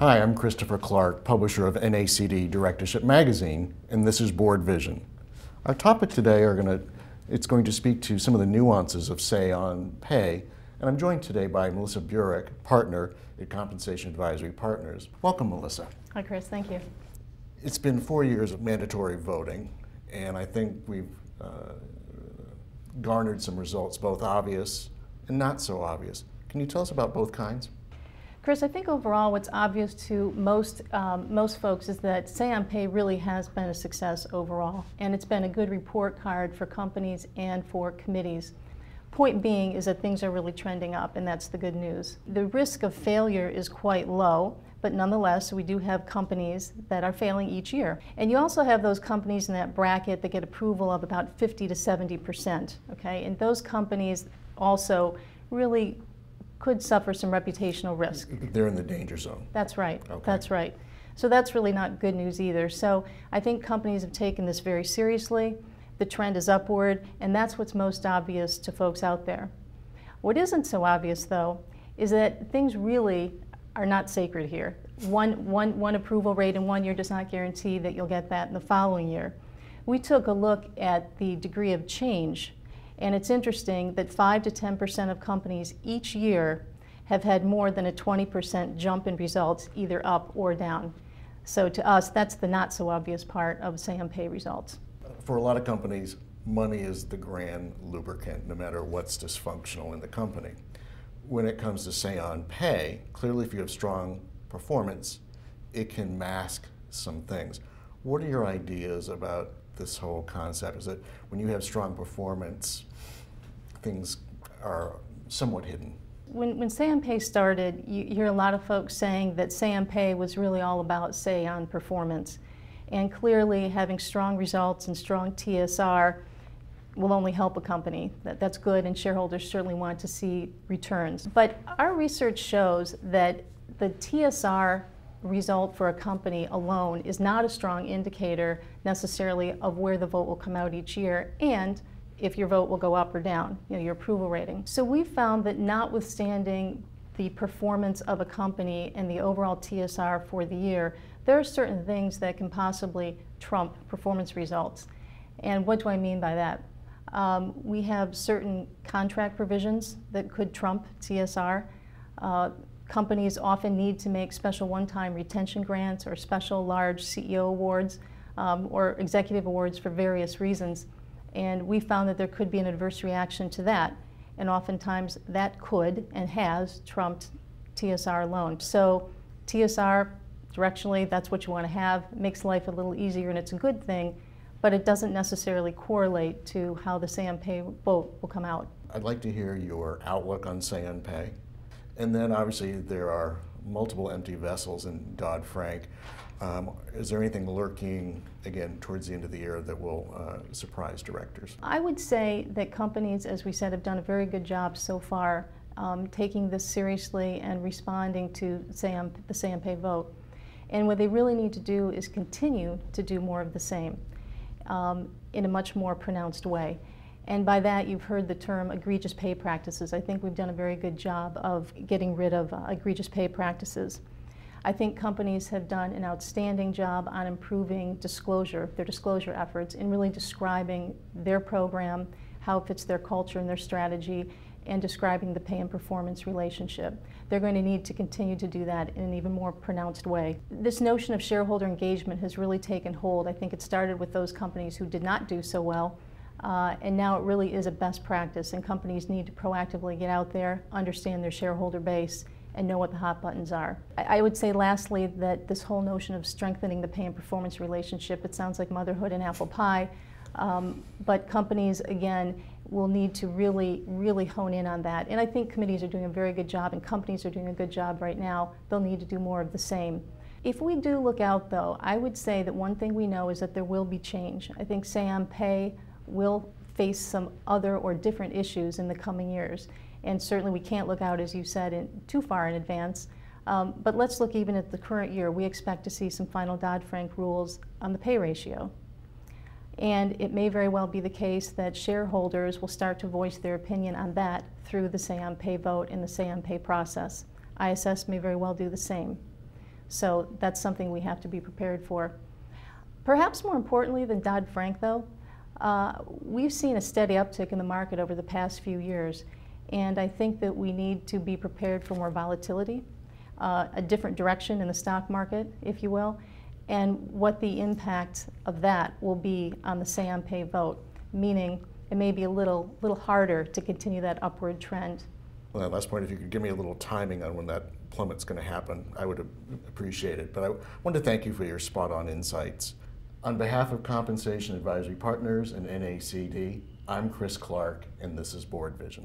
Hi, I'm Christopher Clark, publisher of NACD Directorship Magazine, and this is BoardVision. Our topic today it's going to speak to some of the nuances of Sanpei, and I'm joined today by Melissa Burek, partner at Compensation Advisory Partners. Welcome, Melissa. Hi, Chris. Thank you. It's been 4 years of mandatory voting, and I think we've garnered some results, both obvious and not so obvious. Can you tell us about both kinds? Chris, I think overall what's obvious to most folks is that Sanpei really has been a success overall, and it's been a good report card for companies and for committees. Point being is that things are really trending up, and that's the good news. The risk of failure is quite low, but nonetheless, we do have companies that are failing each year. And you also have those companies in that bracket that get approval of about 50 to 70%, okay? And those companies also really could suffer some reputational risk. They're in the danger zone. That's right. Okay. That's right. So that's really not good news either. So I think companies have taken this very seriously. The trend is upward, and that's what's most obvious to folks out there. What isn't so obvious, though, is that things really are not sacred here. One approval rate in 1 year does not guarantee that you'll get that in the following year. We took a look at the degree of change, and it's interesting that 5 to 10% of companies each year have had more than a 20% jump in results, either up or down. So to us, that's the not so obvious part of Sanpei results. For a lot of companies, money is the grand lubricant, no matter what's dysfunctional in the company. When it comes to Sanpei, clearly if you have strong performance, it can mask some things. What are your ideas about this whole concept? Is that when you have strong performance, things are somewhat hidden? When Sanpei started, you hear a lot of folks saying that Sanpei was really all about Seion performance. And clearly having strong results and strong TSR will only help a company. That's good, and shareholders certainly want to see returns. But our research shows that the TSR result for a company alone is not a strong indicator necessarily of where the vote will come out each year and if your vote will go up or down, your approval rating. So we found that notwithstanding the performance of a company and the overall TSR for the year, there are certain things that can possibly trump performance results. And what do I mean by that? We have certain contract provisions that could trump TSR. Companies often need to make special one-time retention grants or special large CEO awards or executive awards for various reasons. And we found that there could be an adverse reaction to that. And oftentimes that could and has trumped TSR alone. So TSR, directionally, that's what you want to have. It makes life a little easier, and it's a good thing, but it doesn't necessarily correlate to how the Sanpei vote will come out. I'd like to hear your outlook on Sanpei. And then obviously there are multiple empty vessels in Dodd-Frank. Is there anything lurking, again, towards the end of the year that will surprise directors? I would say that companies, as we said, have done a very good job so far taking this seriously and responding to the Sanpei vote. And what they really need to do is continue to do more of the same in a much more pronounced way. And by that, you've heard the term egregious pay practices. I think we've done a very good job of getting rid of egregious pay practices. I think companies have done an outstanding job on improving their disclosure efforts, and really describing their program, how it fits their culture and their strategy, and describing the pay and performance relationship. They're going to need to continue to do that in an even more pronounced way. This notion of shareholder engagement has really taken hold. I think it started with those companies who did not do so well, and now it really is a best practice, and companies need to proactively get out there, understand their shareholder base, and know what the hot buttons are. I would say lastly that this whole notion of strengthening the pay and performance relationship, it sounds like motherhood and apple pie, but companies, again, will need to really hone in on that. And I think committees are doing a very good job, and companies are doing a good job right now. They'll need to do more of the same. If we do look out, though, I would say that one thing we know is that there will be change. I think Sanpei will face some other or different issues in the coming years. And certainly we can't look out, as you said, too far in advance. But let's look even at the current year. We expect to see some final Dodd-Frank rules on the pay ratio. And it may very well be the case that shareholders will start to voice their opinion on that through the Sanpei vote and the Sanpei process. ISS may very well do the same. So that's something we have to be prepared for. Perhaps more importantly than Dodd-Frank, though, we've seen a steady uptick in the market over the past few years, and I think that we need to be prepared for more volatility, a different direction in the stock market, if you will, and what the impact of that will be on the Sanpei vote, meaning it may be a little harder to continue that upward trend. Well, that last point, if you could give me a little timing on when that plummet's going to happen, I would appreciate it. But I want to thank you for your spot-on insights. On behalf of Compensation Advisory Partners and NACD, I'm Chris Clark, and this is BoardVision.